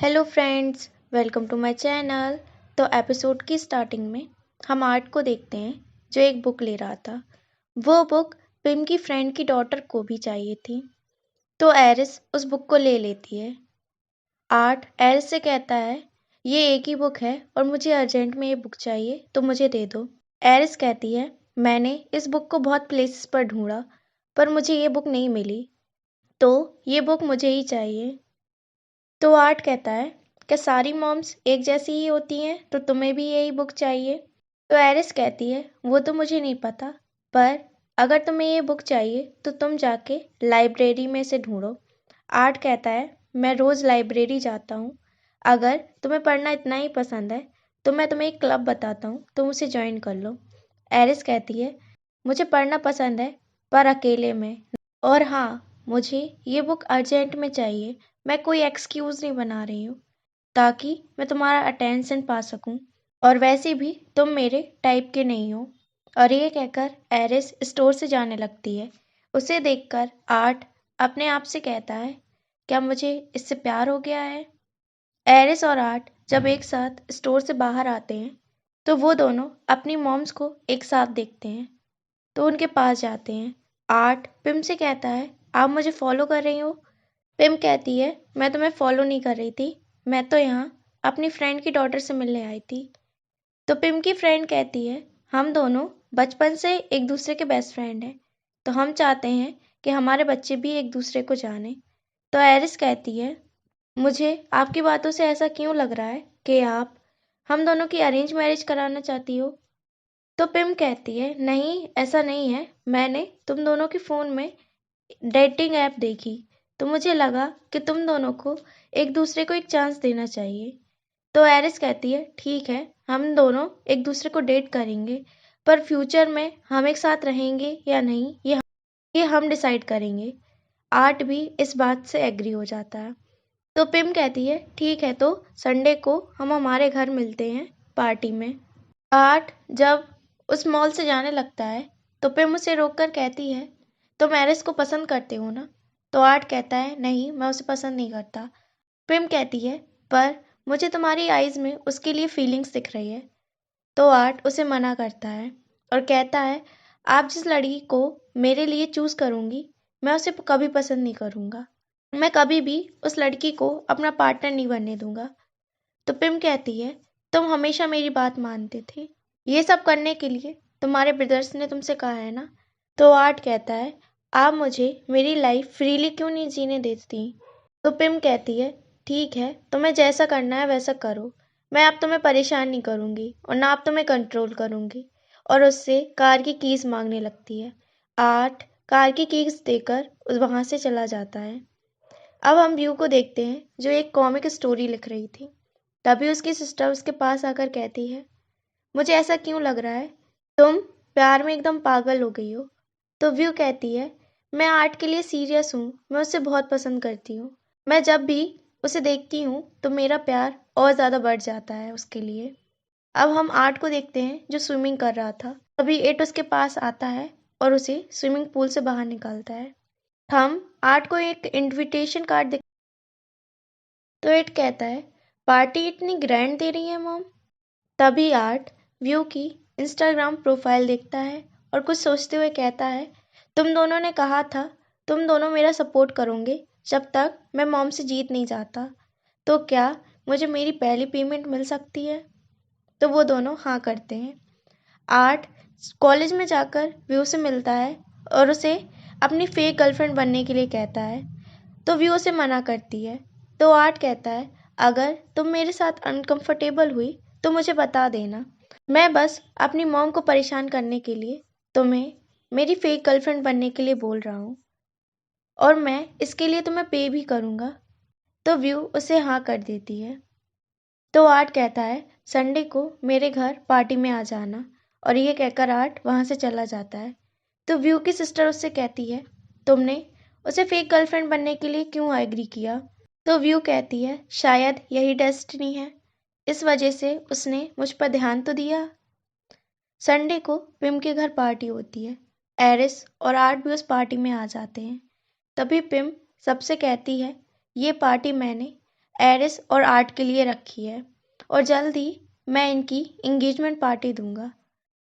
Hello friends, welcome to my channel. तो episode की starting में हम आर्ट को देखते हैं जो एक बुक ले रहा था। वो बुक पिम की फ्रेंड की डॉटर को भी चाहिए थी, तो एरिस उस बुक को ले लेती है। आर्ट एरिस से कहता है ये एक ही बुक है और मुझे अर्जेंट में ये बुक चाहिए, तो मुझे दे दो। एरिस कहती है मैंने इस बुक को बहुत प्लेसेस पर ढूंढा पर मुझे ये बुक नहीं मिली, तो ये बुक मुझे ही चाहिए। तो आर्ट कहता है क्या सारी मॉम्स एक जैसी ही होती हैं, तो तुम्हें भी यही बुक चाहिए? तो एरिस कहती है वो तो मुझे नहीं पता, पर अगर तुम्हें ये बुक चाहिए तो तुम जाके लाइब्रेरी में से ढूंढो। आर्ट कहता है मैं रोज़ लाइब्रेरी जाता हूँ, अगर तुम्हें पढ़ना इतना ही पसंद है तो मैं तुम्हें एक क्लब बताता हूँ, तुम उसे ज्वाइन कर लो। एरिस कहती है मुझे पढ़ना पसंद है पर अकेले में, और हाँ मुझे ये बुक अर्जेंट में चाहिए। मैं कोई एक्सक्यूज़ नहीं बना रही हूँ ताकि मैं तुम्हारा अटेंशन पा सकूं, और वैसे भी तुम मेरे टाइप के नहीं हो। और ये कहकर एरिस स्टोर से जाने लगती है। उसे देखकर आर्ट अपने आप से कहता है क्या मुझे इससे प्यार हो गया है? एरिस और आर्ट जब एक साथ स्टोर से बाहर आते हैं तो वो दोनों अपनी मॉम्स को एक साथ देखते हैं, तो उनके पास जाते हैं। आर्ट पिम से कहता है आप मुझे फॉलो कर रही हो? पिम कहती है मैं तुम्हें फॉलो नहीं कर रही थी, मैं तो यहाँ अपनी फ्रेंड की डॉटर से मिलने आई थी। तो पिम की फ्रेंड कहती है हम दोनों बचपन से एक दूसरे के बेस्ट फ्रेंड हैं, तो हम चाहते हैं कि हमारे बच्चे भी एक दूसरे को जाने। तो एरिस कहती है मुझे आपकी बातों से ऐसा क्यों लग रहा है कि आप हम दोनों की अरेंज मैरिज कराना चाहती हो? तो पिम कहती है नहीं, ऐसा नहीं है, मैंने तुम दोनों के फ़ोन में डेटिंग ऐप देखी तो मुझे लगा कि तुम दोनों को एक दूसरे को एक चांस देना चाहिए। तो एरिस कहती है ठीक है, हम दोनों एक दूसरे को डेट करेंगे, पर फ्यूचर में हम एक साथ रहेंगे या नहीं ये हम डिसाइड करेंगे। आर्ट भी इस बात से एग्री हो जाता है। तो पिम कहती है ठीक है, तो संडे को हम हमारे घर मिलते हैं पार्टी में। आर्ट जब उस मॉल से जाने लगता है तो पिम उसे रोककर कहती है तुम एरिस को पसंद करते हो ना? तो आर्ट कहता है नहीं, मैं उसे पसंद नहीं करता। पिम कहती है पर मुझे तुम्हारी आईज में उसके लिए फीलिंग्स दिख रही है। तो आर्ट उसे मना करता है और कहता है आप जिस लड़की को मेरे लिए चूज करूंगी मैं उसे कभी पसंद नहीं करूंगा, मैं कभी भी उस लड़की को अपना पार्टनर नहीं बनने दूंगा। तो पिम कहती है तुम हमेशा मेरी बात मानते थे, ये सब करने के लिए तुम्हारे ब्रदर्स ने तुमसे कहा है ना? तो आर्ट कहता है आप मुझे मेरी लाइफ फ्रीली क्यों नहीं जीने देती? तो पिम कहती है ठीक है, तुम्हें जैसा करना है वैसा करो, मैं अब तुम्हें परेशान नहीं करूंगी और ना अब तुम्हें कंट्रोल करूंगी। और उससे कार की कीज मांगने लगती है। आर्ट कार की कीज देकर वहां से चला जाता है। अब हम व्यू को देखते हैं जो एक कॉमिक स्टोरी लिख रही थी। तभी उसकी सिस्टर उसके पास आकर कहती है मुझे ऐसा क्यों लग रहा है तुम प्यार में एकदम पागल हो गई हो? तो व्यू कहती है मैं आर्ट के लिए सीरियस हूँ, मैं उसे बहुत पसंद करती हूँ, मैं जब भी उसे देखती हूँ तो मेरा प्यार और ज़्यादा बढ़ जाता है उसके लिए। अब हम आर्ट को देखते हैं जो स्विमिंग कर रहा था। तभी इट उसके पास आता है और उसे स्विमिंग पूल से बाहर निकालता है। हम आर्ट को एक इनविटेशन कार्ड दिख, तो इट कहता है पार्टी इतनी ग्रैंड दे रही है मॉम। तभी आर्ट व्यू की इंस्टाग्राम प्रोफाइल देखता है और कुछ सोचते हुए कहता है तुम दोनों ने कहा था तुम दोनों मेरा सपोर्ट करोगे जब तक मैं मॉम से जीत नहीं जाता, तो क्या मुझे मेरी पहली पेमेंट मिल सकती है? तो वो दोनों हाँ करते हैं। आर्ट कॉलेज में जाकर व्यू से मिलता है और उसे अपनी फेक गर्लफ्रेंड बनने के लिए कहता है, तो व्यू उसे मना करती है। तो आर्ट कहता है अगर तुम मेरे साथ अनकंफर्टेबल हुई तो मुझे बता देना, मैं बस अपनी मॉम को परेशान करने के लिए तुम्हें मेरी फेक गर्लफ्रेंड बनने के लिए बोल रहा हूँ, और मैं इसके लिए तुम्हें पे भी करूँगा। तो व्यू उसे हाँ कर देती है। तो आर्ट कहता है संडे को मेरे घर पार्टी में आ जाना, और ये कहकर आर्ट वहाँ से चला जाता है। तो व्यू की सिस्टर उससे कहती है तुमने उसे फेक गर्लफ्रेंड बनने के लिए क्यों एग्री किया? तो व्यू कहती है शायद यही डेस्टिनी है, इस वजह से उसने मुझ पर ध्यान तो दिया। संडे को पिम के घर पार्टी होती है। एरिस और आर्ट भी उस पार्टी में आ जाते हैं। तभी पिम सबसे कहती है ये पार्टी मैंने एरिस और आर्ट के लिए रखी है और जल्द ही मैं इनकी एंगेजमेंट पार्टी दूंगा।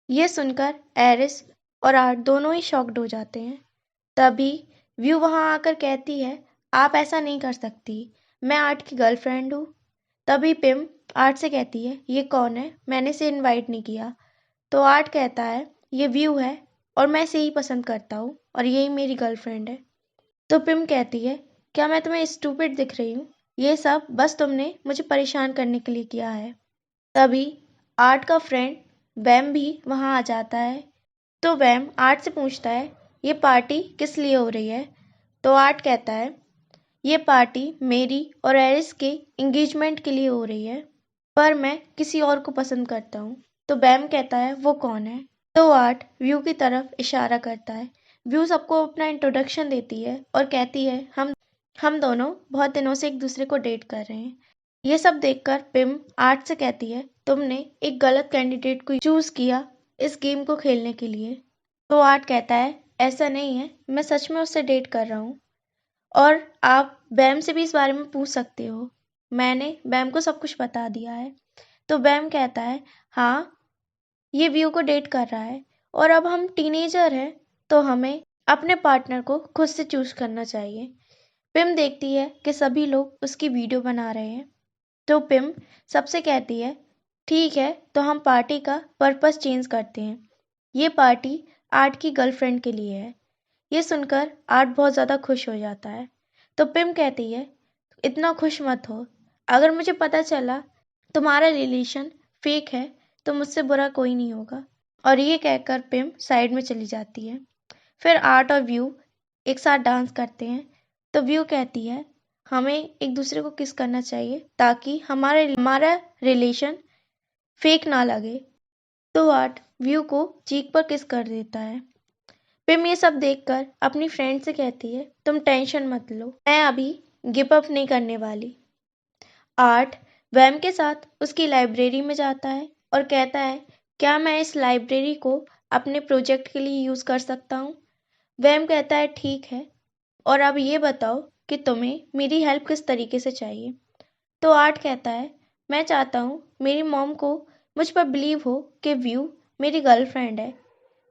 ये सुनकर एरिस और आर्ट दोनों ही शॉक्ड हो जाते हैं। तभी व्यू वहां आकर कहती है, आप ऐसा नहीं कर सकती, मैं आर्ट की गर्लफ्रेंड हूँ। तभी पिम आर्ट से कहती है, ये कौन है, मैंने इसे इनवाइट नहीं किया। तो आर्ट कहता है, ये व्यू है और मैं इसे ही पसंद करता हूँ और यही मेरी गर्लफ्रेंड है। तो पिम कहती है, क्या मैं तुम्हें स्टूपिड दिख रही हूँ? ये सब बस तुमने मुझे परेशान करने के लिए किया है। तभी आर्ट का फ्रेंड वैम भी वहाँ आ जाता है। तो वैम आर्ट से पूछता है, ये पार्टी किस लिए हो रही है? तो आर्ट कहता है, ये पार्टी मेरी और एरिस के एंगेजमेंट के लिए हो रही है, पर मैं किसी और को पसंद करता हूँ। तो वैम कहता है, वो कौन है? तो आर्ट व्यू की तरफ इशारा करता है। व्यू सबको अपना इंट्रोडक्शन देती है और कहती है, हम दोनों बहुत दिनों से एक दूसरे को डेट कर रहे हैं। ये सब देखकर पिम आर्ट से कहती है, तुमने एक गलत कैंडिडेट को चूज किया इस गेम को खेलने के लिए। तो आर्ट कहता है, ऐसा नहीं है, मैं सच में उससे डेट कर रहा हूँ और आप बैम से भी इस बारे में पूछ सकते हो। मैंने बैम को सब कुछ बता दिया है। तो बैम कहता है, हाँ, ये व्यू को डेट कर रहा है और अब हम टीनेजर हैं तो हमें अपने पार्टनर को खुद से चूज करना चाहिए। पिम देखती है कि सभी लोग उसकी वीडियो बना रहे हैं। तो पिम सबसे कहती है, ठीक है, तो हम पार्टी का पर्पस चेंज करते हैं। ये पार्टी आर्ट की गर्लफ्रेंड के लिए है। ये सुनकर आर्ट बहुत ज़्यादा खुश हो जाता है। तो पिम कहती है, इतना खुश मत हो, अगर मुझे पता चला तुम्हारा रिलेशन फेक है तो मुझसे बुरा कोई नहीं होगा। और ये कहकर पिम साइड में चली जाती है। फिर आर्ट और व्यू एक साथ डांस करते हैं। तो व्यू कहती है, हमें एक दूसरे को किस करना चाहिए ताकि हमारा रिलेशन फेक ना लगे। तो आर्ट व्यू को चीक पर किस कर देता है। पिम ये सब देखकर अपनी फ्रेंड से कहती है, तुम टेंशन मत लो, मैं अभी गिव अप नहीं करने वाली। आर्ट वैम के साथ उसकी लाइब्रेरी में जाता है और कहता है, क्या मैं इस लाइब्रेरी को अपने प्रोजेक्ट के लिए यूज़ कर सकता हूँ? वैम कहता है, ठीक है, और अब ये बताओ कि तुम्हें मेरी हेल्प किस तरीके से चाहिए। तो आर्ट कहता है, मैं चाहता हूँ मेरी मॉम को मुझ पर बिलीव हो कि व्यू मेरी गर्लफ्रेंड है।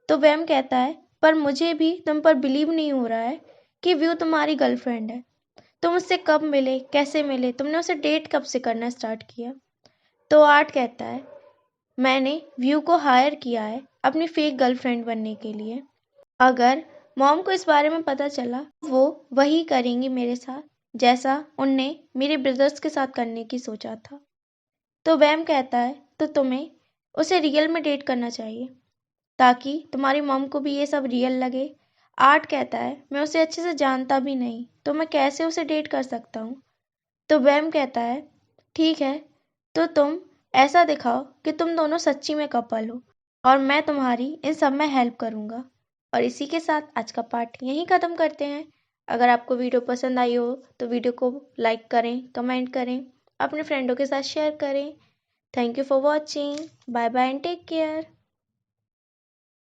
तो वैम कहता है, पर मुझे भी तुम पर बिलीव नहीं हो रहा है कि व्यू तुम्हारी गर्लफ्रेंड है। तुम उससे कब मिले, कैसे मिले, तुमने उसे डेट कब से करना स्टार्ट किया? तो आर्ट कहता है, मैंने व्यू को हायर किया है अपनी फेक गर्लफ्रेंड बनने के लिए। अगर मॉम को इस बारे में पता चला, वो वही करेंगी मेरे साथ जैसा उनने मेरे ब्रदर्स के साथ करने की सोचा था। तो वैम कहता है, तो तुम्हें उसे रियल में डेट करना चाहिए ताकि तुम्हारी मॉम को भी ये सब रियल लगे। आर्ट कहता है, मैं उसे अच्छे से जानता भी नहीं तो मैं कैसे उसे डेट कर सकता हूँ। तो वैम कहता है, ठीक है, तो तुम ऐसा दिखाओ कि तुम दोनों सच्ची में कपल हो और मैं तुम्हारी इन सब में हेल्प करूँगा। और इसी के साथ आज का पार्ट यहीं ख़त्म करते हैं। अगर आपको वीडियो पसंद आई हो तो वीडियो को लाइक करें, कमेंट करें, अपने फ्रेंडों के साथ शेयर करें। Thank you for watching. Bye bye and take care.